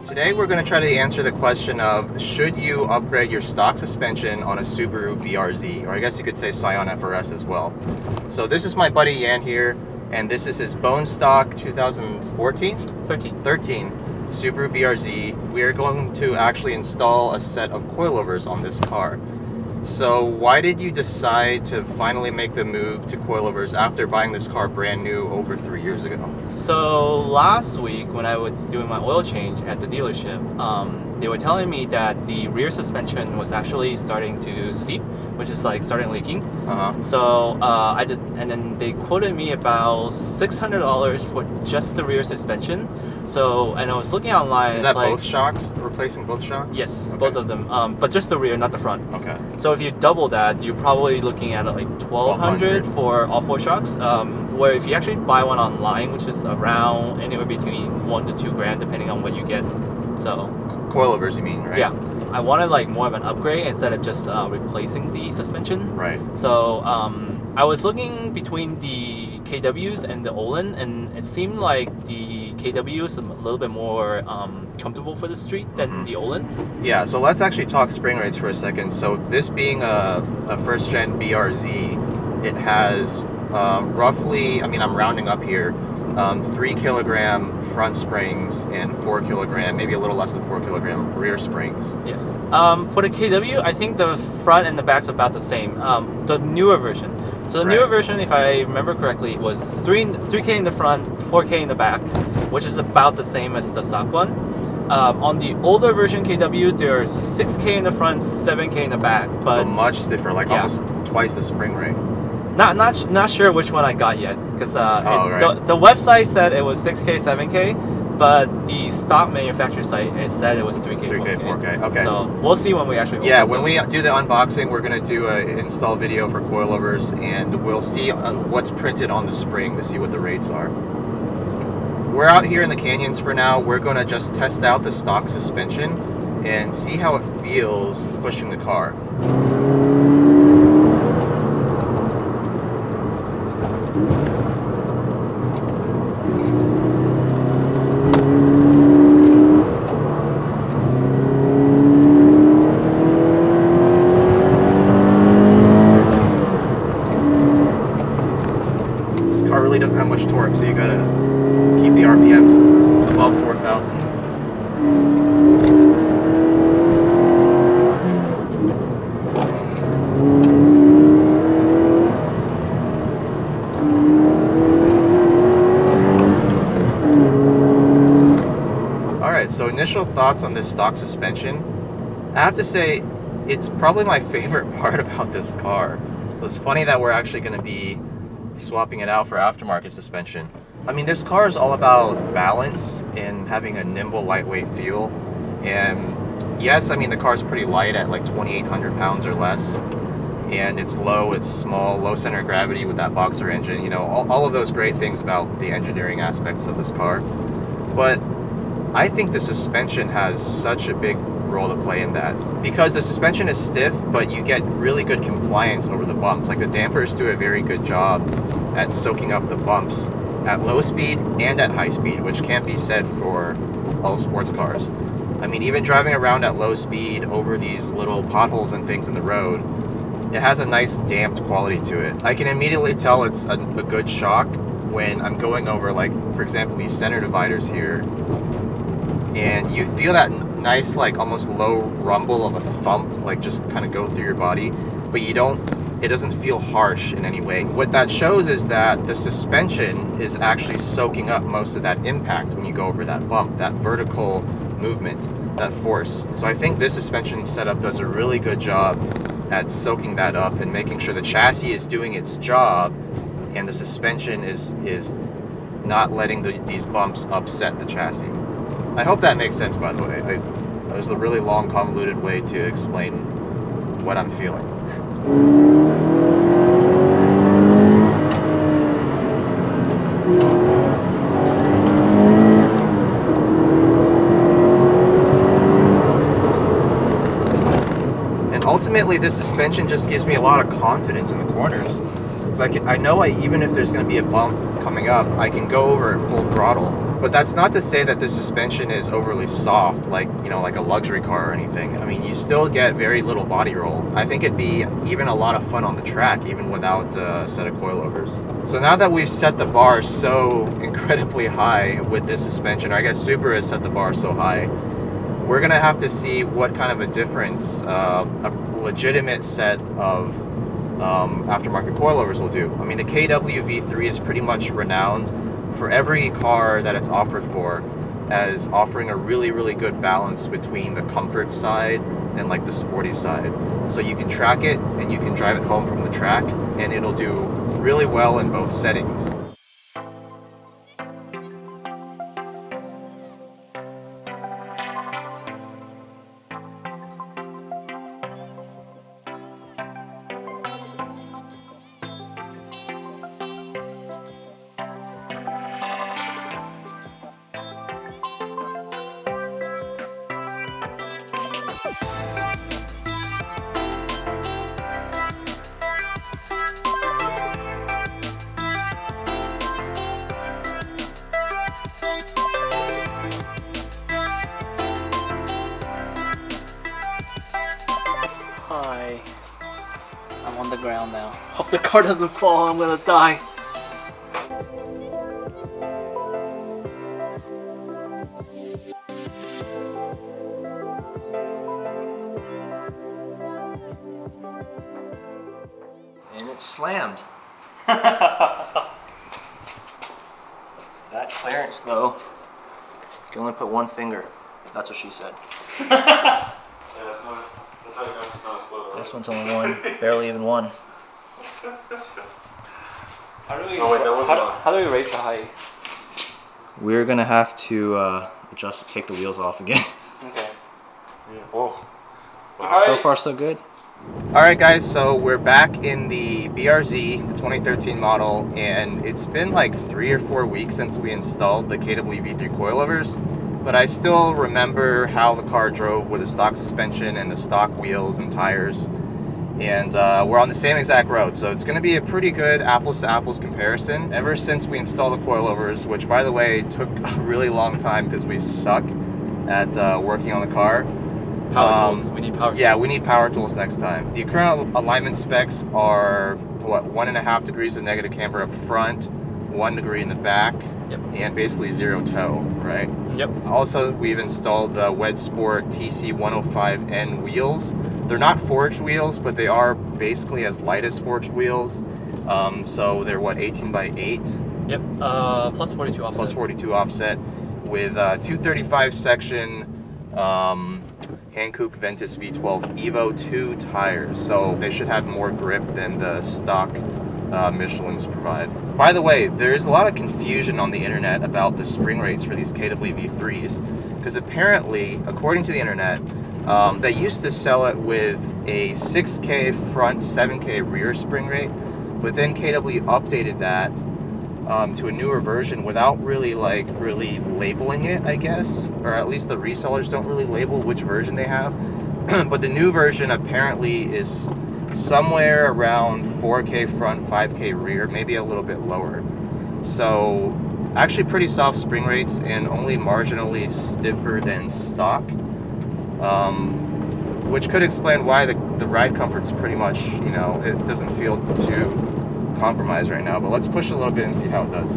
Today we're going to try to answer the question of should you upgrade your stock suspension on a Subaru BRZ, or I guess you could say Scion FRS as well. So this is my buddy Yan here, and this is his bone stock 2014? 13 Subaru BRZ. We are going to actually install a set of coilovers on this car. So why did you decide to finally make the move to coilovers after buying this car brand new over 3 years ago? So last week when I was doing my oil change at the dealership, they were telling me that the rear suspension was actually starting to seep, which is like starting leaking. So I did, and then they quoted me about $600 for just the rear suspension. So, and I was looking online. Is that like, both shocks? Replacing both shocks? Yes, okay. Both of them. But just the rear, not the front. Okay. So if you double that, you're probably looking at like $1,200 for all four shocks. Where if you actually buy one online, which is around anywhere between $1 to $2 grand, depending on what you get. So coilovers, you mean, right? Yeah. I wanted like more of an upgrade instead of just replacing the suspension. Right. So I was looking between the KWs and the Olin, and it seemed like the KW is a little bit more comfortable for the street than the Olins. Yeah, so let's actually talk spring rates for a second. So this being a first gen BRZ, it has roughly, I mean, I'm rounding up here, 3 kilogram front springs and 4 kilogram, maybe a little less than 4 kilogram rear springs. Yeah. For the KW, I think the front and the back's about the same. The newer version. So the newer version, if I remember correctly, was 3K in the front, 4K in the back, which is about the same as the stock one. On the older version KW, there's 6K in the front, 7K in the back. But so much different, like almost twice the spring rate. Not sure which one I got yet, because right. the website said it was 6K, 7K, but the stock manufacturer site said it was 3K, 4K. Okay. So we'll see when we actually. Yeah, when we do the unboxing, we're gonna do an install video for coilovers, and we'll see what's printed on the spring to see what the rates are. We're out here in the canyons for now. We're gonna just test out the stock suspension and see how it feels pushing the car. Really doesn't have much torque, so you gotta keep the RPMs above 4,000. Alright, so initial thoughts on this stock suspension. I have to say, it's probably my favorite part about this car. So it's funny that we're actually going to be swapping it out for aftermarket suspension. I mean, this car is all about balance and having a nimble, lightweight feel. And yes, I mean, the car's pretty light at like 2,800 pounds or less. And it's low, it's small, low center of gravity with that boxer engine. You know, all of those great things about the engineering aspects of this car. But I think the suspension has such a big role to play in that, because the suspension is stiff, but you get really good compliance over the bumps. Like the dampers do a very good job at soaking up the bumps at low speed and at high speed, which can't be said for all sports cars. I mean, even driving around at low speed over these little potholes and things in the road, it has a nice damped quality to it. I can immediately tell it's a good shock when I'm going over, like, for example, these center dividers here, and you feel that nice, like, almost low rumble of a thump, like, just kind of go through your body, but it doesn't feel harsh in any way. What that shows is that the suspension is actually soaking up most of that impact when you go over that bump, that vertical movement, that force. So I think this suspension setup does a really good job at soaking that up and making sure the chassis is doing its job and the suspension is not letting these bumps upset the chassis. I hope that makes sense, by the way. That was a really long, convoluted way to explain what I'm feeling. And ultimately, this suspension just gives me a lot of confidence in the corners. It's like I know even if there's going to be a bump coming up, I can go over at full throttle But that's not to say that the suspension is overly soft, like, you know, like a luxury car or anything. I mean, you still get very little body roll. I think it'd be even a lot of fun on the track, even without a set of coilovers. So now that we've set the bar so incredibly high with this suspension, or I guess Subaru has set the bar so high, we're gonna have to see what kind of a difference a legitimate set of aftermarket coilovers will do. I mean, the KW V3 is pretty much renowned for every car that it's offered for as offering a really, really good balance between the comfort side and like the sporty side. So you can track it and you can drive it home from the track and it'll do really well in both settings. Hi. I'm on the ground now. Hope the car doesn't fall, I'm gonna die. And it's slammed. That clearance though, you can only put one finger. That's what she said. Yeah, that's how you know it's not a slow down. This one's only one, barely even one. How do we, Oh, wait, that was one. how do we raise the height? We're gonna have to adjust, take the wheels off again. Okay. Yeah. Whoa. So far so good. Alright guys, so we're back in the BRZ, the 2013 model, and it's been like 3 or 4 weeks since we installed the KW V3 coilovers, but I still remember how the car drove with the stock suspension and the stock wheels and tires, and we're on the same exact road, so it's going to be a pretty good apples to apples comparison. Ever since we installed the coilovers, which by the way took a really long time because we suck at working on the car. Power tools. We need power tools. Yeah, we need power tools next time. The current alignment specs are, what, 1.5 degrees of negative camber up front, 1 degree in the back, Yep. and basically 0 toe, right? Yep. Also, we've installed the WedsSport TC105N wheels. They're not forged wheels, but they are basically as light as forged wheels. So they're, what, 18 by 8? Yep. Plus 42 offset. Plus 42 offset with 235 section Hankook Ventus V12 Evo 2 tires, so they should have more grip than the stock Michelin's provide. By the way, there's a lot of confusion on the internet about the spring rates for these KW V3s, because apparently, according to the internet, they used to sell it with a 6K front, 7K rear spring rate, but then KW updated that to a newer version without really labeling it, I guess, or at least the resellers don't really label which version they have. But the new version apparently is somewhere around 4K front, 5K rear, maybe a little bit lower. So actually pretty soft spring rates and only marginally stiffer than stock, which could explain why the ride comfort's pretty much, you know, it doesn't feel too compromise right now, but let's push a little bit and see how it does.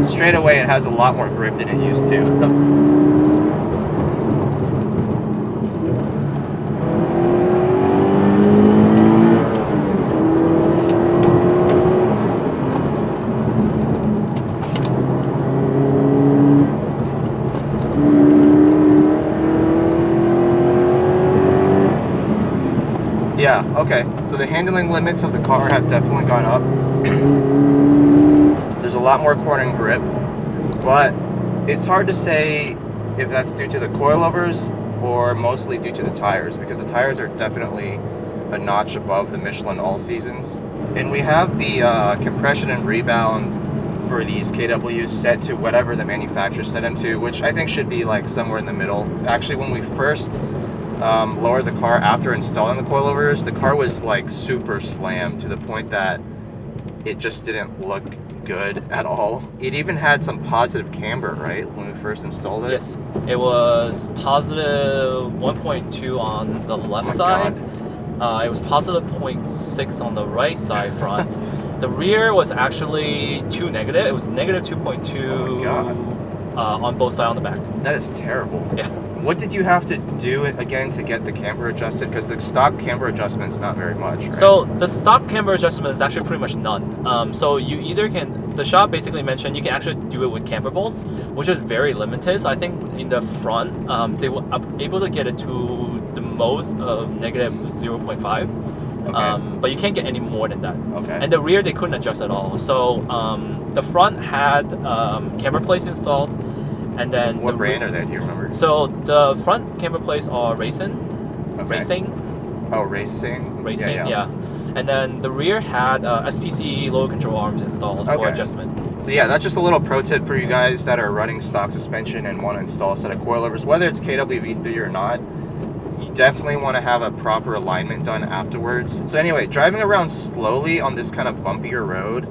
Straight away it has a lot more grip than it used to. Yeah, okay, so the handling limits of the car have definitely gone up. There's a lot more cornering grip, but it's hard to say if that's due to the coilovers or mostly due to the tires, because the tires are definitely a notch above the Michelin All Seasons. And we have the compression and rebound for these KWs set to whatever the manufacturer set them to, which I think should be like somewhere in the middle. Actually, when we first lowered the car after installing the coilovers, the car was like super slammed to the point that it just didn't look good at all. It even had some positive camber, right, when we first installed it? Yes, it was positive 1.2 on the left side. It was positive 0.6 on the right side front. The rear was actually too negative. It was negative 2.2 on both sides on the back. That is terrible. Yeah. What did you have to do again to get the camber adjusted? Because the stock camber adjustment's not very much, right? So the stock camber adjustment is actually pretty much none. So you either can, the shop basically mentioned you can actually do it with camber bolts, which is very limited. So I think in the front, they were able to get it to the most of negative 0.5. Okay. But you can't get any more than that. Okay. And the rear, they couldn't adjust at all. So the front had camber plates installed. And then what brand are they? Do you remember? So the front camber plates are Racing. Oh, Racing. Yeah. And then the rear had SPC lower control arms installed for adjustment. So yeah, that's just a little pro tip for you guys that are running stock suspension and want to install a set of coilovers, whether it's KWV3 or not. You definitely want to have a proper alignment done afterwards. So anyway, driving around slowly on this kind of bumpier road,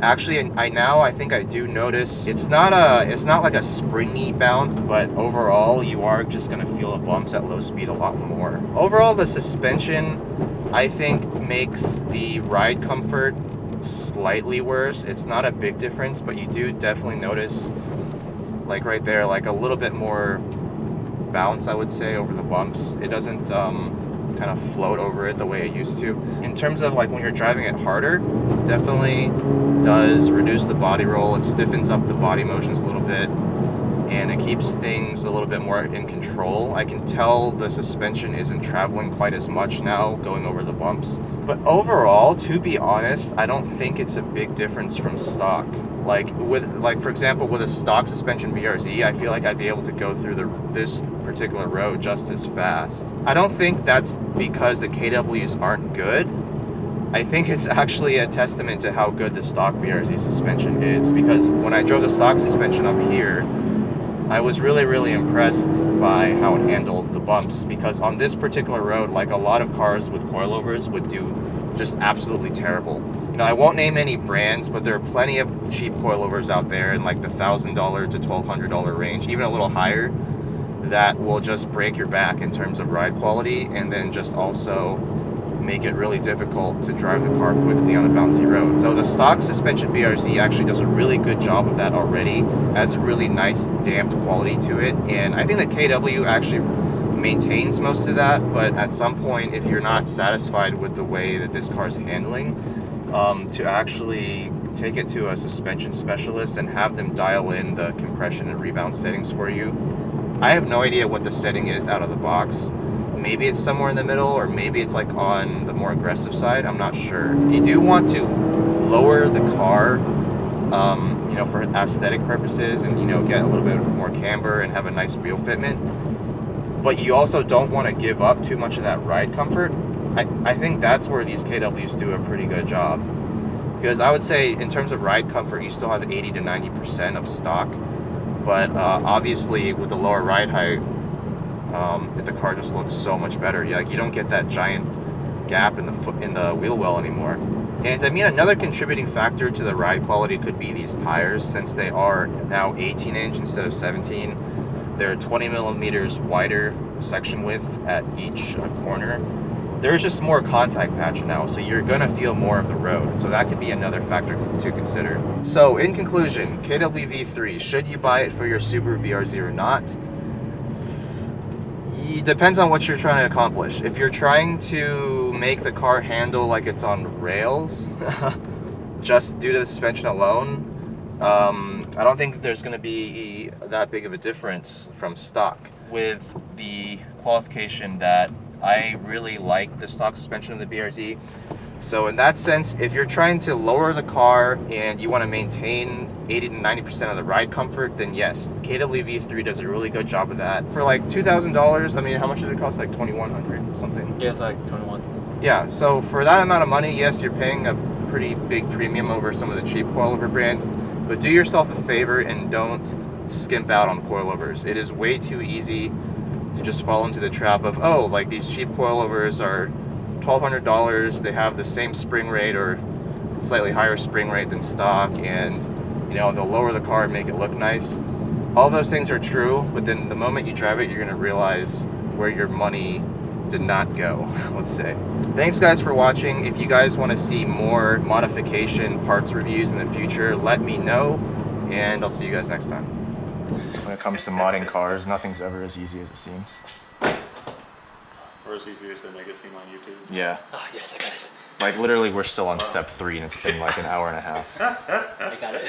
actually, I think I do notice it's not like a springy bounce, but overall you are just gonna feel the bumps at low speed a lot more. Overall, the suspension I think makes the ride comfort slightly worse. It's not a big difference, but you do definitely notice, like right there, like a little bit more bounce, I would say, over the bumps. It doesn't kind of float over it the way it used to. In terms of like when you're driving it harder, definitely does reduce the body roll. It stiffens up the body motions a little bit, and it keeps things a little bit more in control. I can tell the suspension isn't traveling quite as much now going over the bumps. But overall, to be honest, I don't think it's a big difference from stock. Like for example, with a stock suspension BRZ, I feel like I'd be able to go through this particular road just as fast. I don't think that's because the KWs aren't good. I think it's actually a testament to how good the stock BRZ suspension is, because when I drove the stock suspension up here, I was really, really impressed by how it handled the bumps, because on this particular road, like a lot of cars with coilovers would do just absolutely terrible. You know, I won't name any brands, but there are plenty of cheap coilovers out there in like the $1,000 to $1,200 range, even a little higher, that will just break your back in terms of ride quality, and then just also make it really difficult to drive the car quickly on a bouncy road. So the stock suspension BRZ actually does a really good job of that already, has a really nice damped quality to it, and I think that KW actually maintains most of that. But at some point, if you're not satisfied with the way that this car is handling, to actually take it to a suspension specialist and have them dial in the compression and rebound settings for you. I have no idea what the setting is out of the box. Maybe it's somewhere in the middle, or maybe it's like on the more aggressive side. I'm not sure. If you do want to lower the car, you know, for aesthetic purposes, and, you know, get a little bit more camber and have a nice wheel fitment, but you also don't want to give up too much of that ride comfort, I think that's where these KWs do a pretty good job. Because I would say in terms of ride comfort, you still have 80 to 90% of stock, but obviously with the lower ride height, the car just looks so much better. Like, you don't get that giant gap in the wheel well anymore. And I mean, another contributing factor to the ride quality could be these tires, since they are now 18-inch instead of 17. They're 20 millimeters wider section width at each corner. There's just more contact patch now, so you're gonna feel more of the road. So that could be another factor to consider. So in conclusion, KWV3, should you buy it for your Subaru BRZ or not? It depends on what you're trying to accomplish. If you're trying to make the car handle like it's on rails, just due to the suspension alone, I don't think there's going to be that big of a difference from stock, with the qualification that I really like the stock suspension of the BRZ. So in that sense, if you're trying to lower the car and you want to maintain 80 to 90% of the ride comfort, then yes, KWV3 does a really good job of that. For like $2,000, I mean, how much did it cost? Like $2,100 something? Yeah, it's like 21. Yeah, so for that amount of money, yes, you're paying a pretty big premium over some of the cheap coilover brands, but do yourself a favor and don't skimp out on coilovers. It is way too easy to just fall into the trap of, oh, like these cheap coilovers are $1,200, they have the same spring rate or slightly higher spring rate than stock, and you know, they'll lower the car and make it look nice. All those things are true, but then the moment you drive it, you're gonna realize where your money did not go, let's say. Thanks guys for watching. If you guys want to see more modification parts reviews in the future, let me know, and I'll see you guys next time. When it comes to modding cars, nothing's ever as easy as it seems. Or as easy as they make it seem on YouTube. Yeah. Oh, yes, I got it. Like literally we're still on step 3 and it's been like an hour and a half. I got it.